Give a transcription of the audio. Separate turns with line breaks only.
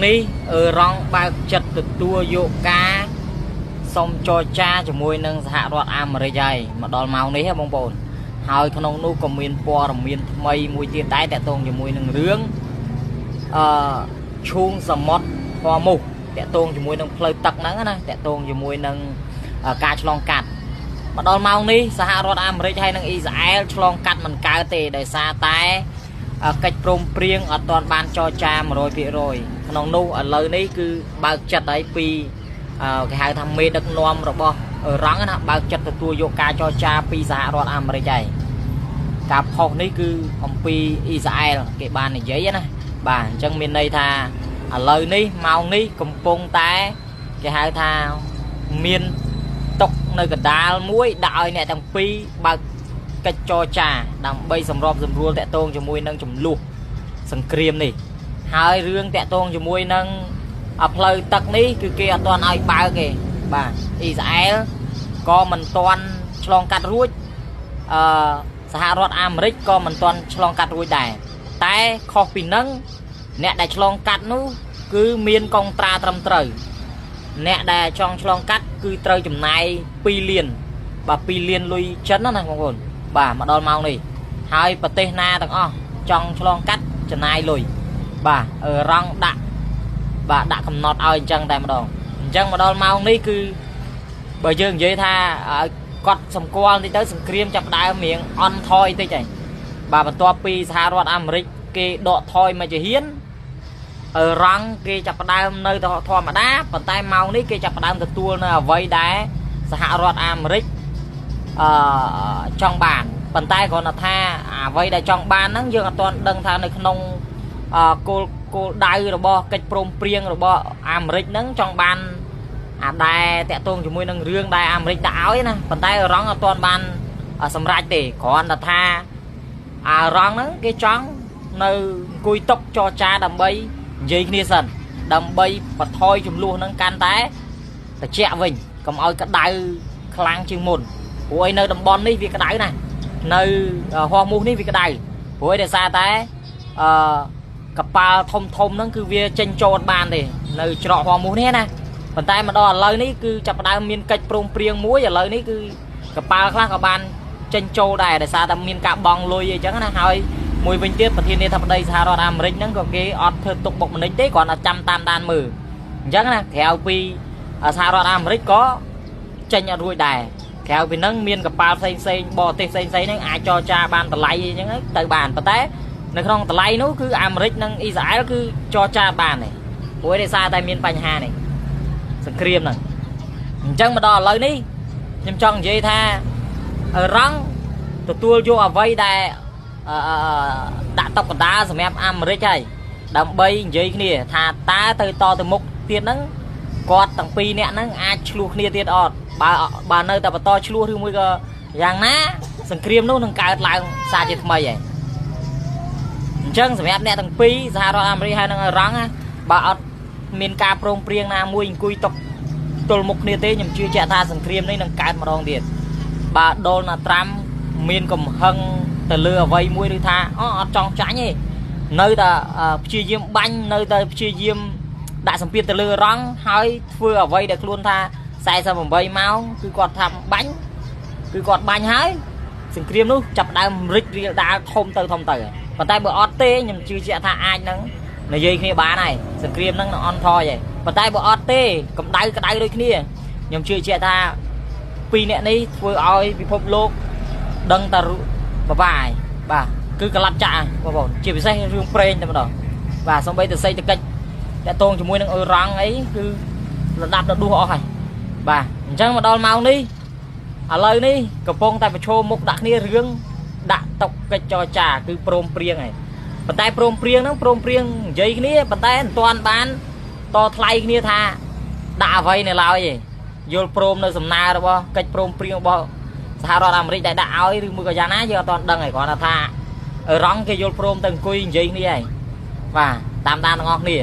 នេះរងបើកចិត្តទទួលយកការសុំចរចាជាមួយនឹងសហរដ្ឋអាមេរិកហើយមកដល់ម៉ោងនេះបងប្អូនហើយក្នុងនោះក៏មានព័ត៌មានថ្មីមួយទៀតដែរតាក់ទងជាមួយនឹងរឿងឈូងសមុទ្រហ័រមុខតាក់ទងជាមួយនឹងផ្លូវទឹកហ្នឹងណាតាក់ទងជាមួយនឹងការឆ្លងកាត់មកដល់ម៉ោងនេះសហរដ្ឋអាមេរិកហើយនិងអ៊ីស្រាអែលឆ្លងកាត់មិនកើតទេដោយសារតែកិច្ចព្រមព្រៀងអត់ទាន់បានចរចា 100% ក្នុងនោះឥឡូវនេះគឺបើកចិត្តឲ្យពីគេហៅថាមេដឹកនាំរបស់រ៉ង់ណាបើកចិត្តទទួលយកការចរចាពីសហរដ្ឋអាមេរិកហើយការផុសនេះគឺអំពីអ៊ីស្រាអែលគេបាននិយាយណាបាទអញ្ចឹងមានន័យថាឥឡូវនេះម៉ោងនេះកំពុងតែគេហៅថាមានតុកនៅកណ្ដាលមួយដាក់ឲ្យអ្នកទាំងពីរបើកកិច្ចចរចាដើម្បីសម្របសម្រួលតាក់ទងជាមួយនឹងចំនួនសង្គ្រាមនេះហើយរឿងតាក់ទងជាមួយនឹងផ្លូវទឹកនេះគឺគេអត់ទាន់ឲ្យបើកទេបាទអ៊ីស្រាអែលក៏មិនទាន់ឆ្លងកាត់រួចសហរដ្ឋអាមេរិកក៏មិនទាន់ឆ្លងកាត់រួចដែរតែខុសពីនឹងអ្នកដែលឆ្លងកាត់នោះគឺមានកងត្រាត្រឹមត្រូវអ្នកដែលចង់ឆ្លងកាត់គឺត្រូវចំណាយ2លានបាទ2លានលុយចិនណាបងប្អូនបាទមកដល់ម៉ោងនេះហើយប្រទេសណាទាំងអស់ចង់ឆ្លងកាត់ចំណាយលុយបាទរងដាក់បាទដាក់កំណត់ឲ្យអញ្ចឹងតែម្ដងអញ្ចឹងមកដល់ម៉ោងនេះគឺបើយើងនិយាយថាគាត់សម្គាល់តិចទៅសង្គ្រាមចាប់ដើមរៀងអន់ថយតិចហើយបាទបន្ទាប់ពីសហរដ្ឋអាមេរិកគេដកថយមកជាហ៊ានរងគេចាប់ផ្ដើមនៅធម្មតាប៉ុន្តែម៉ោងនេះគេចាប់ផ្ដើមទទួលនៅអ្វីដែលសហរដ្ឋអាមេរិកចង់បានប៉ុន្តែគ្រាន់តែថាអ្វីដែលចង់បានហ្នឹងយើងអត់ទាន់ដឹងថានៅក្នុងគោលដៅរបស់កិច្ចព្រមព្រៀងរបស់អាមេរិកហ្នឹងចង់បានដែលតាក់ទងជាមួយនឹងរឿងដែលអាមេរិកដាក់ឲ្យណាប៉ុន្តែរងអត់ទាន់បានសម្រេចទេគ្រាន់តែថារងហ្នឹងគេចង់នៅអង្គុយតុចរចាដើម្បីនិយាយគ្នាសិនដើម្បីបន្ថយចំនួនហ្នឹងកាន់តែត្រជាក់វិញកុំឲ្យក្តៅខ្លាំងជាងមុនព្រោះឯនៅតំបន់នេះវាក្តៅណាស់នៅហោះមូសនេះវាក្តៅព្រោះឯដោយសារតែកប៉ាល់ធំហ្នឹងគឺវាចេញចូលបានទេនៅច្រកហោះមូសនេះណាប៉ុន្តែមកដល់ឥឡូវនេះគឺចាប់ផ្ដើមមានកិច្ចព្រមព្រៀងមួយឥឡូវនេះគឺកប៉ាល់ខ្លះក៏បានចេញចូលដែរដោយសារតែមានការបង់លុយអីចឹងណាហើយមួយវិញទៀតប្រធានាធិបតីសហរដ្ឋអាមេរិកហ្នឹងក៏គេអត់ធ្វើទុកបុកម្នេញទេគ្រាន់តែចាំតាមដានមើលអញ្ចឹងណាក្រៅពីសហរដ្ឋអាមេរិកក៏ចេញអត់រួចដែរក្រៅពីហ្នឹងមានកប៉ាល់ផ្សេងបរទេសផ្សេងហ្នឹងអាចចរចាបានតម្លៃអីចឹងទៅបានប៉ុន្តែនៅក្នុងតម្លៃនោះគឺអាមេរិកនិងអ៊ីស្រាអែលគឺចរចាបានទេព្រោះដោយសារតែមានបញ្ហានេះសង្គ្រាមហ្នឹងអញ្ចឹងមកដល់ឥឡូវនេះខ្ញុំចង់និយាយថារងទទួលយកអ្វីដែលដាក់តុកកណ្ដាលសម្រាប់អាមេរិកហើយដើម្បីនិយាយគ្នាថាតើទៅទៅមុខទៀតហ្នឹងគាត់ទាំងពីរនាក់ហ្នឹងអាចឆ្លោះគ្នាទៀតអត់បើនៅតែបន្តឆ្លោះឬមួយក៏យ៉ាងណាសង្គ្រាមនោះនឹងកើតឡើងសារជាថ្មីហើយអញ្ចឹងសម្រាប់អ្នកទាំងពីរសហរដ្ឋអាមេរិកហើយនឹងរងបើអត់មានការព្រមព្រៀងណាមួយអង្គុយតុកទល់មុខគ្នាទេខ្ញុំជឿជាក់ថាសង្គ្រាមនេះនឹងកើតម្ដងទៀតបើដូណាល់ត្រាំមានកំហឹងទៅលើអ្វីមួយឬថាអត់ចង់ចាញ់ទេនៅតែព្យាយាមបាញ់នៅតែព្យាយាមដាក់សម្ពាធទៅលើរងហើយធ្វើអ្វីដែលខ្លួនថា48ម៉ោងគឺគាត់ថាបាញ់គឺគាត់បាញ់ហើយសង្គ្រាមនោះចាប់ដើមរិចរៀលដាលធំទៅប៉ុន្តែបើអត់ទេខ្ញុំជឿជាក់ថាអាចនឹងនិយាយគ្នាបានហើយសង្គ្រាមហ្នឹងនឹងអន់ថយហើយប៉ុន្តែបើអត់ទេកម្ដៅក្ដៅដូចគ្នាខ្ញុំជឿជាក់ថាពីរអ្នកនេះធ្វើឲ្យពិភពលោកដឹងតែបបាយបាទគឺកលាត់ចាក់បងប្អូនជាពិសេសរឿងប្រេងតែម្ដងបាទសូម្បីតែសេដ្ឋកិច្ចតាក់ទងជាមួយនឹងអ៊ុយរ៉ង់អីគឺระดับដដួសអស់ហើយបាទអញ្ចឹងមកដល់ម៉ោងនេះឥឡូវនេះកំពុងតែប្រឈមមុខដាក់គ្នារឿងដាក់តុកកិច្ចចរចាគឺព្រមព្រៀងហើយប៉ុន្តែព្រមព្រៀងហ្នឹងព្រមព្រៀងនិយាយគ្នាប៉ុន្តែមិនទាន់បានតថ្លៃគ្នាថាដាក់អ្វីនៅឡើយទេយល់ព្រមនៅសំណើរបស់កិច្ចព្រមព្រៀងរបស់សហរដ្ឋអាមេរិកដែលដាក់ឲ្យឬមួយក៏យ៉ាងណាយើងអត់ទាន់ដឹងហើយគ្រាន់តែថារងគេយល់ព្រមទៅអង្គុយនិយាយគ្នាហើយបាទតាមដានទាំងអស់គ្នា